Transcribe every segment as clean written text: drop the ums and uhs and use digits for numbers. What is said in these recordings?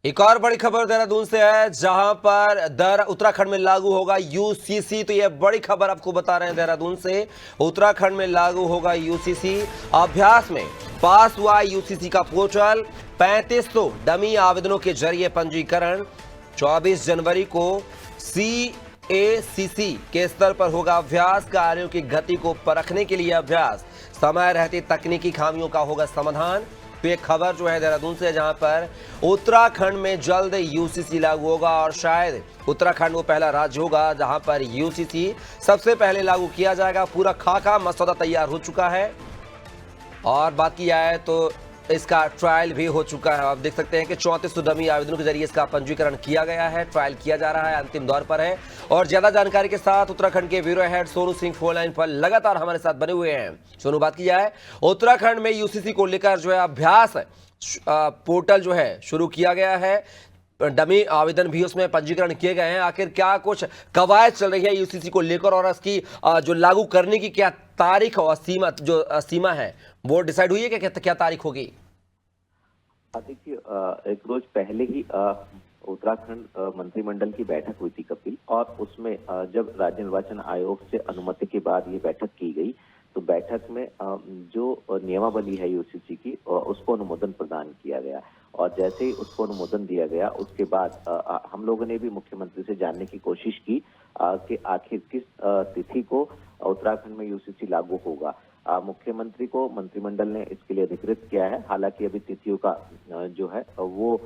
एक और बड़ी खबर देहरादून से है, जहां पर उत्तराखंड में लागू होगा यूसीसी। तो यह बड़ी खबर आपको बता रहे हैं देहरादून से। उत्तराखंड में लागू होगा यूसीसी। अभ्यास में पास हुआ यूसीसी का पोर्टल। 3500 डमी आवेदनों के जरिए पंजीकरण। 24 जनवरी को CACC के स्तर पर होगा अभ्यास। कार्यों की गति को परखने के लिए अभ्यास। समय रहते तकनीकी खामियों का होगा समाधान। तो एक खबर जो है देहरादून से, जहां पर उत्तराखंड में जल्द यूसीसी लागू होगा और शायद उत्तराखंड वो पहला राज्य होगा जहां पर यूसीसी सबसे पहले लागू किया जाएगा। पूरा खाका मसौदा तैयार हो चुका है और बात की जाए तो इसका ट्रायल भी हो चुका है। आप देख सकते हैं कि 3400 डमी आवेदनों के जरिए इसका पंजीकरण किया गया है। ट्रायल किया जा रहा है, अंतिम दौर पर है। और ज्यादा जानकारी के साथ उत्तराखंड के bureau head Sonu Singh phone line पर लगातार हमारे साथ बने हुए हैं। सोनू, बात की जाए उत्तराखंड में यूसीसी को लेकर जो है अभ्यास पोर्टल जो है शुरू किया गया है। डमी आवेदन भी उसमें पंजीकरण किए गए हैं। आखिर क्या कुछ कवायद चल रही है यूसीसी को लेकर और इसकी जो लागू करने की क्या तारीख और सीमा है वो डिसाइड हुई है कि क्या तारीख होगी? देखिए, एक रोज पहले ही उत्तराखंड मंत्रिमंडल की बैठक हुई थी कपिल, और उसमें जब राज्य निर्वाचन आयोग से अनुमति के बाद ये बैठक की गई, तो बैठक में जो नियमावली है यूसीसी की उसको अनुमोदन प्रदान किया गया। और जैसे ही उसको अनुमोदन दिया गया, उसके बाद हम लोगों ने भी मुख्यमंत्री से जानने की कोशिश की कि आखिर किस तिथि को उत्तराखंड में यूसीसी लागू होगा। मुख्यमंत्री को मंत्रिमंडल ने इसके लिए अधिकृत किया है। हालांकि अभी तिथियों का जो है वो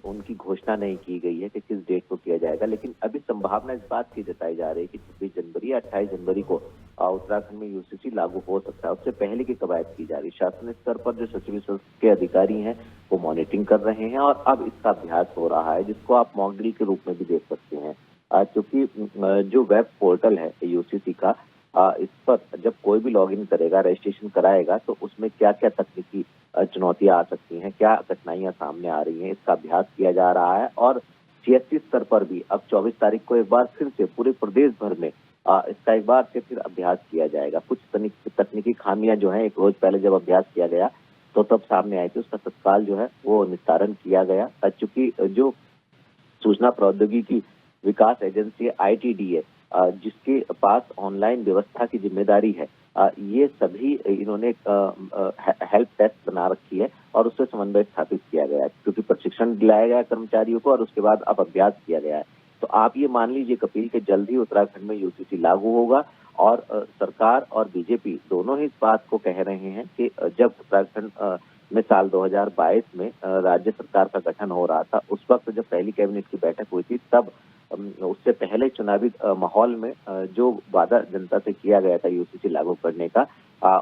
उनकी घोषणा नहीं की गई है कि किस डेट को किया जाएगा, लेकिन अभी संभावना इस बात की जताई जा रही है कि 26 जनवरी या 28 जनवरी को उत्तराखंड में यूसीसी लागू हो सकता है। उससे पहले की कवायद की जा रही है। शासन स्तर पर जो सचिव स्तर के अधिकारी हैं वो मॉनिटरिंग कर रहे हैं और अब इसका अभ्यास हो रहा है, जिसको आप मॉक ड्रिल के रूप में भी देख सकते हैं। क्योंकि जो वेब पोर्टल है यूसीसी का, इस पर जब कोई भी लॉगिन करेगा, रजिस्ट्रेशन कराएगा, तो उसमें क्या क्या तकनीकी चुनौतियां आ सकती हैं, क्या कठिनाइयां सामने आ रही हैं, इसका अभ्यास किया जा रहा है। और सीएससी स्तर पर भी अब 24 तारीख को एक बार फिर से पूरे प्रदेश भर में इसका एक बार से फिर अभ्यास किया जाएगा। कुछ तकनीकी खामियां जो है, एक रोज पहले जब अभ्यास किया गया तो तब सामने आई थी, उसका तत्काल जो है वो निस्तारण किया गया। चूंकि जो सूचना प्रौद्योगिकी विकास एजेंसी है ITDA, जिसके पास ऑनलाइन व्यवस्था की जिम्मेदारी है, ये सभी इन्होंने हेल्प डेस्क बना रखी है और उससे समन्वय स्थापित किया गया है, क्योंकि प्रशिक्षण दिलाया गया कर्मचारियों को और उसके बाद अब अभ्यास किया गया है। तो आप ये मान लीजिए कपिल के जल्द ही उत्तराखंड में यूसीसी लागू होगा। और सरकार और बीजेपी दोनों ही इस बात को कह रहे हैं कि जब उत्तराखंड में साल 2022 में राज्य सरकार का गठन हो रहा था, उस वक्त जब पहली कैबिनेट की बैठक हुई थी, तब उससे पहले चुनावी माहौल में जो वादा जनता से किया गया था यूसीसी लागू करने का,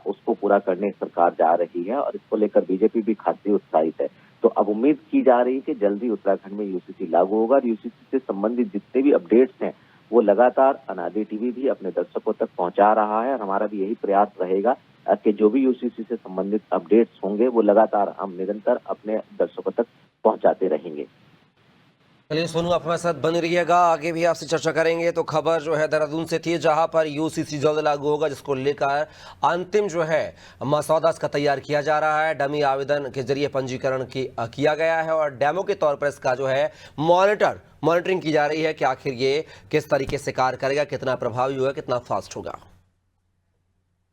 उसको पूरा करने सरकार जा रही है और इसको लेकर बीजेपी भी खासी उत्साहित है। तो अब उम्मीद की जा रही है कि जल्दी उत्तराखंड में यूसीसी लागू होगा। और यूसीसी से संबंधित जितने भी अपडेट्स हैं वो लगातार अनादि टीवी भी अपने दर्शकों तक पहुंचा रहा है और हमारा भी यही प्रयास रहेगा कि जो भी यूसीसी से संबंधित अपडेट्स होंगे वो लगातार हम निरंतर अपने दर्शकों तक पहुंचाते रहेंगे। चलिए सोनू, आप हमारे साथ बने रहिएगा, आगे भी आपसे चर्चा करेंगे। तो खबर जो है देहरादून से थी, जहां पर यूसीसी जल्द लागू होगा, जिसको लेकर अंतिम जो है मसौदा इसका तैयार किया जा रहा है। डमी आवेदन के जरिए पंजीकरण किया गया है और डेमो के तौर पर इसका जो है मॉनिटरिंग की जा रही है कि आखिर ये किस तरीके से कार्य करेगा, कितना प्रभावी होगा, कितना फास्ट होगा।